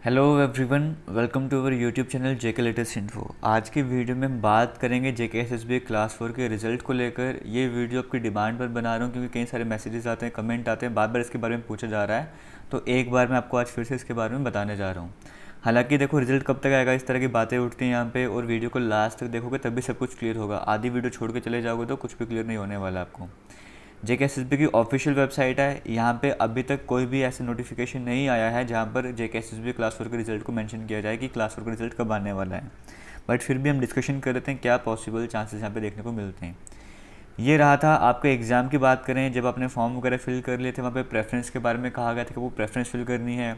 Hello everyone, welcome to our YouTube channel JK latest info. आज की video में हम बात करेंगे जेके एसएसबी क्लास 4 के रिज़ल्ट को लेकर। ये वीडियो आपकी डिमांड पर बना रहा हूँ क्योंकि कई सारे मैसेजेस आते हैं, कमेंट आते हैं, बार बार इसके बारे में पूछा जा रहा है। तो एक बार मैं आपको आज फिर से इसके बारे में बताने जा रहा हूँ। हालांकि देखो, रिजल्ट कब तक आएगा, इस तरह की बातें उठती हैं यहाँ पे, और वीडियो को लास्ट तक देखोगे तभी सब कुछ क्लियर होगा। आधी वीडियो छोड़ के चले जाओगे तो कुछ भी क्लियर नहीं होने वाला आपको। जेकेएसएसबी की ऑफिशियल वेबसाइट है, यहाँ पे अभी तक कोई भी ऐसा नोटिफिकेशन नहीं आया है जहाँ पर जेकेएसएसबी क्लास 4 के रिजल्ट को मेंशन किया जाए कि क्लास 4 का रिजल्ट कब आने वाला है। बट फिर भी हम डिस्कशन कर लेते हैं क्या पॉसिबल चांसेस यहाँ पे देखने को मिलते हैं। ये रहा था आपके एग्ज़ाम की बात करें, जब आपने फॉर्म वगैरह फिल कर लिए थे, वहाँ पे प्रेफरेंस के बारे में कहा गया था कि वो प्रेफरेंस फिल करनी है।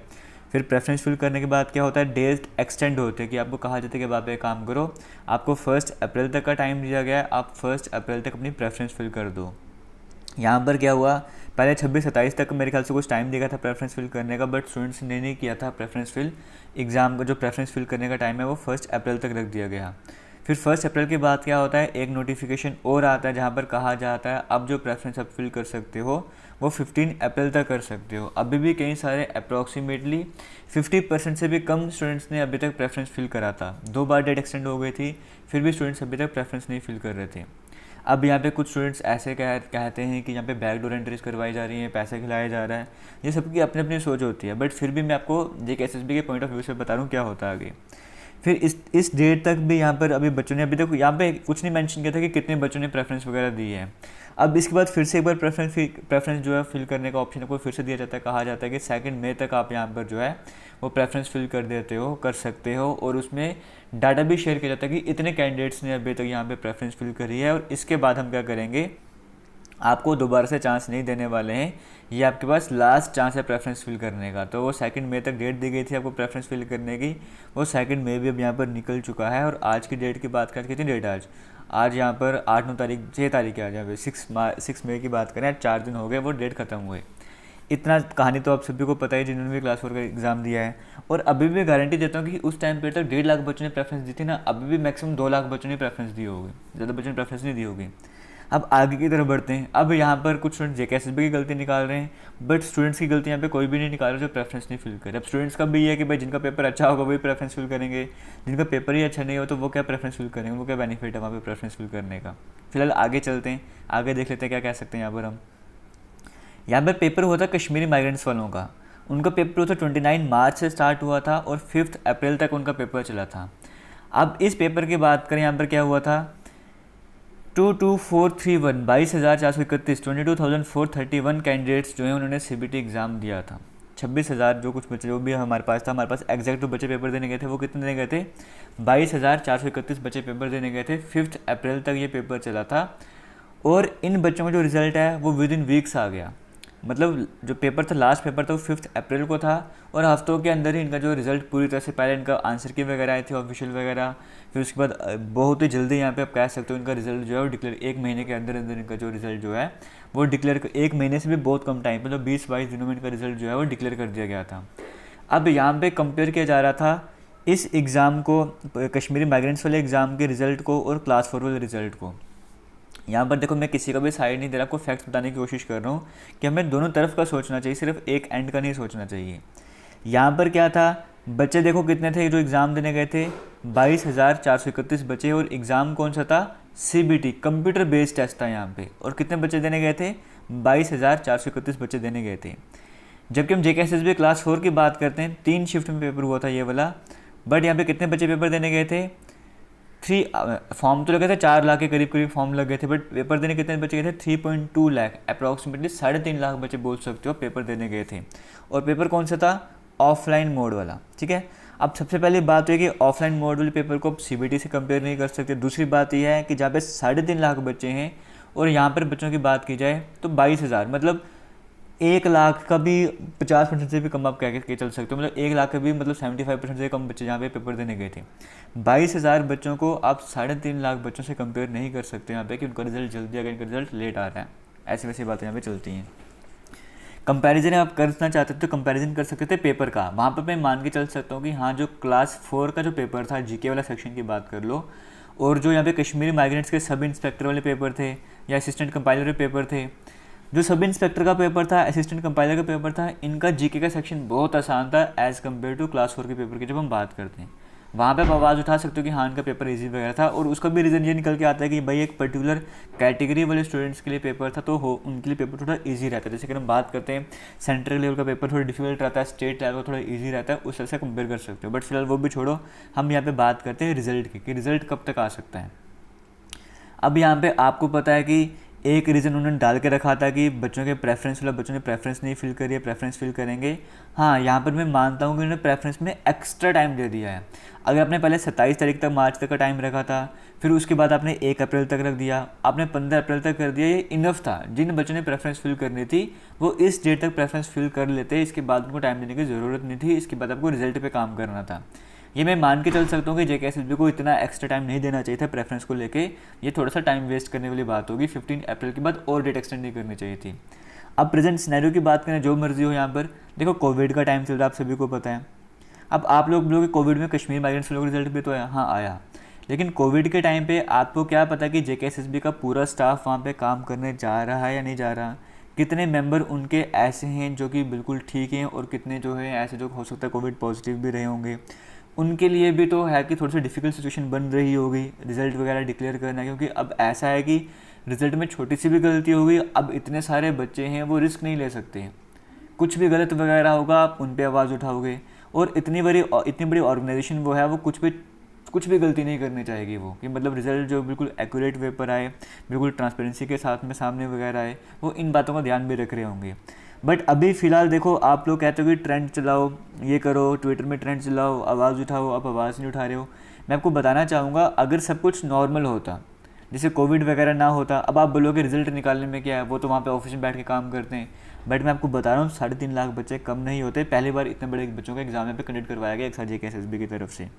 फिर प्रेफरेंस फिल करने के बाद क्या होता है, डेट एक्सटेंड होते हैं कि आपको कहा जाता है कि अब आप एक काम करो, आपको 1 अप्रैल तक का टाइम दिया गया है, आप 1 अप्रैल तक अपनी प्रेफरेंस फिल कर दो। यहाँ पर क्या हुआ, पहले 26-27 तक मेरे ख्याल से कुछ टाइम दिया था प्रेफरेंस फिल करने का, बट स्टूडेंट्स ने नहीं किया था प्रेफरेंस फिल। एग्ज़ाम का जो प्रेफरेंस फिल करने का टाइम है वो 1 अप्रैल तक रख दिया गया। फिर 1 अप्रैल के बाद क्या होता है, एक नोटिफिकेशन और आता है जहाँ पर कहा जाता है अब जो प्रेफरेंस आप फिल कर सकते हो वो 15 अप्रैल तक कर सकते हो। अभी भी कई सारे अप्रॉक्सीमेटली 50% से भी कम स्टूडेंट्स ने अभी तक प्रेफरेंस फिल करा था। 2 बार डेट एक्सटेंड हो गई थी, फिर भी स्टूडेंट्स अभी तक प्रेफरेंस नहीं फिल कर रहे थे। अब यहाँ पे कुछ स्टूडेंट्स ऐसे कहते हैं कि यहाँ पे बैकडोर एंट्रीज करवाई जा रही हैं, पैसे खिलाया जा रहा है। ये सबकी अपनी अपनी सोच होती है, बट फिर भी मैं आपको जेकेएसएसबी के पॉइंट ऑफ व्यू से बता रहा हूँ क्या होता है आगे। फिर इस डेट तक भी यहाँ पर अभी बच्चों ने अभी तक यहाँ पे कुछ नहीं मेंशन किया था कि कितने बच्चों ने प्रेफरेंस वगैरह दी है। अब इसके बाद फिर से एक बार प्रेफरेंस जो है फिल करने का ऑप्शन आपको फिर से दिया जाता है। कहा जाता है कि 2 मई तक आप यहाँ पर जो है वो प्रेफरेंस फिल कर सकते हो, और उसमें डाटा भी शेयर किया जाता है कि इतने कैंडिडेट्स ने अभी तक यहाँ पे प्रेफरेंस फिल करी है, और इसके बाद हम क्या करेंगे, आपको दोबारा से चांस नहीं देने वाले हैं। ये आपके पास लास्ट चांस है प्रेफरेंस फिल करने का। तो वो 2 मई तक डेट दी गई थी आपको प्रेफरेंस फिल करने की, वो 2 मई भी अब यहाँ पर निकल चुका है। और आज की डेट की बात करें, कितनी डेट है आज यहाँ पर 8-9 तारीख, 6 तारीख है आज, यहाँ पे 6 मई की बात करें, आज 4 दिन हो गए वो डेट ख़त्म हुए। इतना कहानी तो आप सभी को पता है जिन्होंने भी क्लास 4 का एग्ज़ाम दिया है। और अभी भी गारंटी देता हूँ कि उस टाइम पर तक 1.5 लाख बच्चों ने प्रेफरेंस दी थी ना, अभी भी मैक्सिमम 2 लाख बच्चों ने प्रेफरेंस दी होगी, ज़्यादा बच्चों ने प्रेफरेंस नहीं दी होगी। अब आगे की तरफ बढ़ते हैं। अब यहाँ पर कुछ स्टूडेंट जेकेएसएसबी की गलती निकाल रहे हैं, बट स्टूडेंट्स की गलती यहाँ पे कोई भी नहीं निकाल रहा जो प्रेफरेंस नहीं फिल करे। अब स्टूडेंट्स का भी ये है कि भाई जिनका पेपर अच्छा होगा वही प्रेफरेंस फिल करेंगे, जिनका पेपर ही अच्छा नहीं हो तो वो क्या प्रेफरेंस फिल करेंगे, वो क्या बेनिफिट है वहाँ पे प्रेफरेंस फिल करने का। फिलहाल आगे चलते हैं, आगे देख लेते हैं क्या कह सकते हैं। यहाँ पर पेपर हुआ था कश्मीरी माइग्रेंट्स वालों का। उनका पेपर था 29 मार्च से स्टार्ट हुआ था और 5 अप्रैल तक उनका पेपर चला था। अब इस पेपर की बात करें, यहाँ पर क्या हुआ था, 22,431 22,431 22,431 कैंडिडेट्स जो हैं उन्होंने सीबीटी एग्ज़ाम दिया था। 26,000 जो कुछ बच्चे जो भी हमारे पास था, हमारे पास एग्जैक्ट जो बच्चे पेपर देने गए थे वो कितने देने गए थे, 22,431 बच्चे पेपर देने गए थे। 5 अप्रैल तक ये पेपर चला था, और इन बच्चों का जो रिज़ल्ट है वो विद इन वीक्स आ गया। मतलब जो पेपर था, लास्ट पेपर था, वो 5 अप्रैल को था, और हफ्तों के अंदर ही इनका जो रिज़ल्ट पूरी तरह से, पहले इनका आंसर की वगैरह आए थे ऑफिशियल वगैरह, फिर उसके बाद बहुत ही जल्दी यहाँ पे आप कह सकते हो इनका रिज़ल्ट जो है वो डिक्लेयर, 1 महीने के अंदर अंदर इनका जो रिज़ल्ट जो है वो डिक्लेयर, 1 महीने से भी बहुत कम टाइम, मतलब 20-22 दिनों में इनका रिज़ल्ट जो है वो डिक्लेयर कर दिया गया था। अब यहाँ पर कंपेयर किया जा रहा था इस एग्ज़ाम को, कश्मीरी माइग्रेंट्स वाले एग्ज़ाम के रिज़ल्ट को और क्लास 4 वाले रिज़ल्ट को। यहाँ पर देखो, मैं किसी का भी साइड नहीं दे रहा, आपको फैक्ट्स बताने की कोशिश कर रहा हूँ कि हमें दोनों तरफ का सोचना चाहिए, सिर्फ एक एंड का नहीं सोचना चाहिए। यहाँ पर क्या था, बच्चे देखो कितने थे जो एग्ज़ाम देने गए थे, 22,431 बच्चे, और एग्ज़ाम कौन सा था, सीबीटी कंप्यूटर बेस्ड टेस्ट था यहाँ पे, और कितने बच्चे देने गए थे, 22,431 बच्चे देने गए थे। जबकि हम जेकेएसएसबी क्लास 4 की बात करते हैं, 3 शिफ्ट में पेपर हुआ था ये वाला, बट यहाँ पे कितने बच्चे पेपर देने गए थे, 3 फॉर्म तो लगे थे, 4 लाख के करीब करीब फॉर्म लगे थे, बट पेपर देने कितने बच्चे गए थे, 3.2 लाख, अप्रॉक्सीमेटली 3.5 लाख बच्चे बोल सकते हो पेपर देने गए थे। और पेपर कौन सा था, ऑफलाइन मोड वाला, ठीक है। अब सबसे पहली बात है कि ऑफलाइन मोड वाले पेपर को आप सीबीटी से कंपेयर नहीं कर सकते। दूसरी बात यह है कि जहाँ पे 3.5 लाख बच्चे हैं, और यहाँ पर बच्चों की बात की जाए तो 22,000, मतलब 1 लाख का भी 50% से भी कम आप कह के चल सकते हो, मतलब 1 लाख का भी मतलब 75% से कम बच्चे जहाँ पे पेपर देने गए थे। 22,000 बच्चों को आप 3.5 लाख बच्चों से कंपेयर नहीं कर सकते यहाँ पे कि उनका रिजल्ट जल्दी आ गया, इनका रिजल्ट लेट आ रहा है। ऐसी वैसी बातें यहाँ पे चलती हैं। कंपैरिजन आप करना चाहते थे तो कंपैरिजन कर सकते थे पेपर का। वहाँ पर मैं मान के चल सकता हूँ कि हाँ, जो क्लास 4 का जो पेपर था, जीके वाला सेक्शन की बात कर लो, और जो यहाँ पे कश्मीरी माइग्रेंट्स के सब इंस्पेक्टर वाले पेपर थे या असिस्टेंट कंपाइलर वाले पेपर थे, जो सब इंस्पेक्टर का पेपर था, असिस्टेंट कंपाइलर का पेपर था, इनका जीके का सेक्शन बहुत आसान था एज़ कम्पेयर टू क्लास 4 के पेपर की जब हम बात करते हैं। वहाँ पे आप आवाज़ उठा सकते हो कि हाँ इनका पेपर इजी वगैरह था, और उसका भी रीज़न ये निकल के आता है कि भाई एक पर्टिकुलर कैटेगरी वाले स्टूडेंट्स के लिए पेपर था, तो हो उनके लिए पेपर थोड़ा इजी रहता है। जैसे कि हम बात करते हैं सेंट्रल लेवल का पेपर थोड़ा डिफिकल्ट रहता है, स्टेट लेवल का थोड़ा ईजी रहता है, उस तरह से कंपेयर कर सकते हो। बट फिलहाल वो भी छोड़ो, हम यहाँ पे बात करते हैं रिजल्ट की कि रिजल्ट कब तक आ सकता है। अब यहाँ पे आपको पता है कि एक रीज़न उन्होंने डाल के रखा था कि बच्चों के प्रेफरेंस, मतलब बच्चों ने प्रेफरेंस नहीं फिल करी है, प्रेफरेंस फिल करेंगे। हाँ, यहाँ पर मैं मानता हूँ कि उन्होंने प्रेफरेंस में एक्स्ट्रा टाइम दे दिया है। अगर आपने पहले 27 तारीख तक, मार्च तक का टाइम रखा था, फिर उसके बाद आपने 1 अप्रैल तक रख दिया, आपने 15 अप्रैल तक कर दिया, ये इनफ था। जिन बच्चों ने प्रेफरेंस फिल करनी थी वो इस डेट तक प्रेफरेंस फिल कर लेते, इसके बाद उनको टाइम देने की ज़रूरत नहीं थी, इसके बाद आपको रिजल्ट पे काम करना था। ये मैं मान के चल सकता हूँ कि जेकेएसएसबी को इतना एक्स्ट्रा टाइम नहीं देना चाहिए था प्रेफरेंस को लेके, ये थोड़ा सा टाइम वेस्ट करने वाली बात होगी। 15 अप्रैल के बाद और डेट एक्सटेंड नहीं करनी चाहिए थी। अब प्रेजेंट सिनेरियो की बात करें, जो मर्जी हो, यहाँ पर देखो कोविड का टाइम चल रहा है, आप सभी को पता है। अब आप लोग बोलोगे कोविड में कश्मीर माइग्रेंट्स लोगों का रिजल्ट भी तो आया, हाँ आया, लेकिन कोविड के टाइम पे आपको क्या पता कि जेकेएसएसबी का पूरा स्टाफ वहाँ पे काम करने जा रहा है या नहीं जा रहा, कितने मेंबर उनके ऐसे हैं जो कि बिल्कुल ठीक हैं और कितने जो है ऐसे जो हो सकता है कोविड पॉजिटिव भी रहे होंगे। उनके लिए भी तो है कि थोड़ी सी डिफ़िकल्ट सिचुएशन बन रही होगी रिज़ल्ट वगैरह डिक्लेयर करना, क्योंकि अब ऐसा है कि रिज़ल्ट में छोटी सी भी गलती होगी, अब इतने सारे बच्चे हैं वो रिस्क नहीं ले सकते, कुछ भी गलत वगैरह होगा आप उन पे आवाज़ उठाओगे, और इतनी बड़ी ऑर्गेनाइजेशन वो है, वो कुछ भी गलती नहीं करनी चाहेगी वो, कि मतलब रिज़ल्ट जो बिल्कुल एक्यूरेट वे पर आए, बिल्कुल ट्रांसपेरेंसी के साथ में सामने वगैरह आए, वो इन बातों का ध्यान भी रख रहे होंगे। बट अभी फ़िलहाल देखो, आप लोग कहते हो कि ट्रेंड चलाओ, ये करो, ट्विटर में ट्रेंड चलाओ, आवाज़ उठाओ, आप आवाज़ नहीं उठा रहे हो। मैं आपको बताना चाहूँगा, अगर सब कुछ नॉर्मल होता, जैसे कोविड वगैरह ना होता, अब आप बोलोगे रिजल्ट निकालने में क्या है, वो तो वहाँ पे ऑफिस में बैठ के काम करते हैं। बट मैं आपको बता रहा हूँ 3.5 लाख बच्चे कम नहीं होते। पहली बार इतने बड़े बच्चों का एग्जाम यहाँ पे कंडक्ट करवाया गया एक जेकेएसएसबी की तरफ से।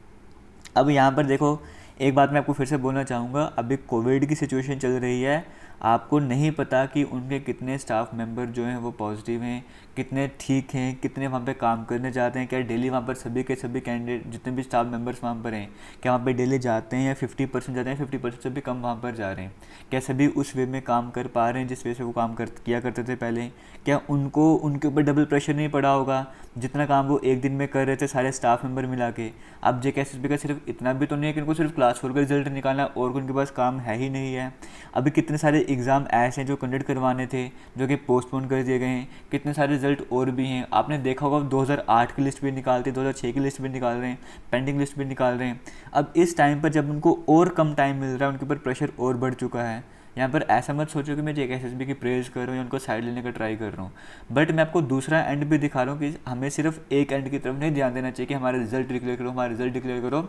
अब यहाँ पर देखो, एक बात मैं आपको फिर से बोलना चाहूँगा, अभी कोविड की सिचुएशन चल रही है, आपको नहीं पता कि उनके कितने स्टाफ मेंबर जो हैं वो पॉजिटिव हैं, कितने ठीक हैं, कितने वहाँ पे काम करने जाते हैं, क्या डेली वहाँ पर सभी के सभी कैंडिडेट जितने भी स्टाफ मेंबर्स वहाँ पर हैं, क्या वहाँ पे डेली जाते हैं या 50% जाते हैं, 50% से भी कम वहाँ पर जा रहे हैं, क्या सभी उस वे में काम कर पा रहे हैं जिस वे से वो काम किया करते थे पहले, क्या उनके ऊपर डबल प्रेशर नहीं पड़ा होगा जितना काम वो एक दिन में कर रहे थे सारे स्टाफ मेंबर मिला के। अब जेकेएसएसबी का सिर्फ इतना भी तो नहीं है कि उनको सिर्फ क्लास 4 का रिजल्ट निकालना और उनके पास काम है ही नहीं है। अभी कितने सारे एग्ज़ाम ऐसे हैं जो कंडक्ट करवाने थे जो कि पोस्टपोन कर दिए गए हैं, कितने सारे रिजल्ट और भी हैं। आपने देखा होगा 2008 की लिस्ट भी निकालते, 2006 की लिस्ट भी निकाल रहे हैं, पेंडिंग लिस्ट भी निकाल रहे हैं। अब इस टाइम पर जब उनको और कम टाइम मिल रहा है, उनके ऊपर प्रेशर और बढ़ चुका है। यहाँ पर ऐसा मत सोचो कि मैं जेकेएसएसबी की प्रेज़ कर रहा हूँ या उनको साइड लेने का ट्राई कर रहा हूँ, बट मैं आपको दूसरा एंड भी दिखा रहा हूँ कि हमें सिर्फ एक एंड की तरफ नहीं ध्यान देना चाहिए कि हमारा रिजल्ट डिक्लेयर करो, हमारा रिजल्ट डिक्लेयर करो।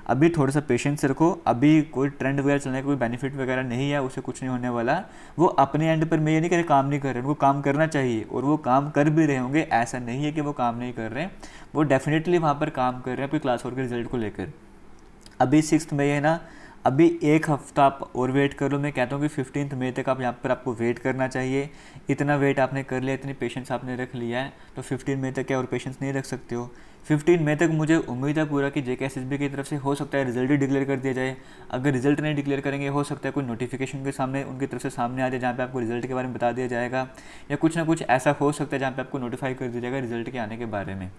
अभी थोड़ा सा पेशेंस रखो, अभी कोई ट्रेंड वगैरह चलने का कोई बेनिफिट वगैरह नहीं है, उससे कुछ नहीं होने वाला। वो अपने एंड पर, मैं ये नहीं कह रहा काम नहीं कर रहे, उनको काम करना चाहिए और वो काम कर भी रहे होंगे, ऐसा नहीं है कि वो काम नहीं कर रहे हैं, वो डेफिनेटली वहाँ पर काम कर रहे हैं अपनी क्लास 4 के रिजल्ट को लेकर। अभी 6 मई है ना, अभी एक हफ्ता आप और वेट कर लो। मैं कहता हूँ कि 15 मई तक आप यहाँ पर आपको वेट करना चाहिए। इतना वेट आपने कर लिया, इतनी पेशेंस आपने रख लिया है, तो 15 मई तक क्या और पेशेंस नहीं रख सकते हो? 15 मई तक मुझे उम्मीद है पूरा कि जेकेएसएसबी की तरफ से हो सकता है रिजल्ट ही डिक्लेयर कर दिया जाए। अगर रिजल्ट नहीं डिक्लेयर करेंगे, हो सकता है कोई नोटिफिकेशन के सामने उनकी तरफ से सामने आ जाए जहाँ पे आपको रिजल्ट के बारे में बता दिया जाएगा, या कुछ ना कुछ ऐसा हो सकता है जहाँ पे आपको नोटिफाई कर दिया जाएगा रिजल्ट के आने के बारे में।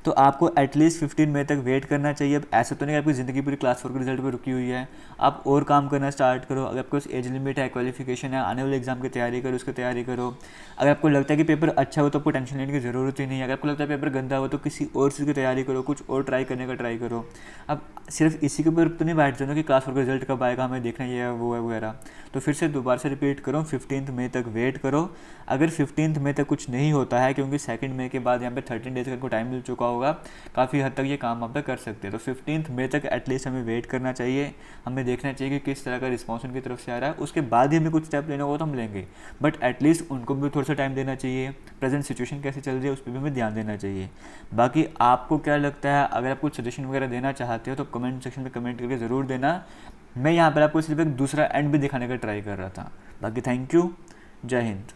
तो आपको एटलीस्ट 15 मई तक वेट करना चाहिए। अब ऐसा तो नहीं कि आपकी ज़िंदगी पूरी क्लास 4 के रिजल्ट पर रुकी हुई है, आप और काम करना स्टार्ट करो। अगर आपको एज लिमिट है, क्वालिफिकेशन है, आने वाले एग्जाम की तैयारी करो, उसकी तैयारी करो। अगर आपको लगता है कि पेपर अच्छा हो तो आपको टेंशन लेने की ज़रूरत ही नहीं है। अगर आपको लगता है पेपर गंदा हो तो किसी और चीज़ की तैयारी करो, कुछ और ट्राई करने का ट्राई करो। अब सिर्फ इसी के ऊपर तो नहीं बैठ जाओ कि क्लास 4 का रिजल्ट कब आएगा, हमें देखना ये है वो है वगैरह। तो फिर से दोबारा से रिपीट करो, 15 मई तक वेट करो। अगर 15 मई तक कुछ नहीं होता है, क्योंकि 2 मई के बाद यहाँ पे 13 डेज़ का आपको टाइम मिल चुका होगा, काफ़ी हद तक ये काम आप कर सकते हैं। तो 15 मई तक एटलीस्ट हमें वेट करना चाहिए, हमें देखना चाहिए कि किस तरह का रिस्पॉन्स उनकी तरफ से आ रहा है। उसके बाद ही हमें कुछ स्टेप लेना होगा तो हम लेंगे, बट एटलीस्ट उनको भी थोड़ा सा टाइम देना चाहिए। प्रेजेंट सिचुएशन कैसे चल रही है उस पर भी हमें ध्यान देना चाहिए। बाकी आपको क्या लगता है, अगर आप कुछ सजेशन वगैरह देना चाहते हो तो कमेंट सेक्शन में कमेंट करके ज़रूर देना। मैं यहाँ पर आपको सिर्फ एक दूसरा एंड भी दिखाने का ट्राई कर रहा था। बाकी थैंक यू, जय हिंद।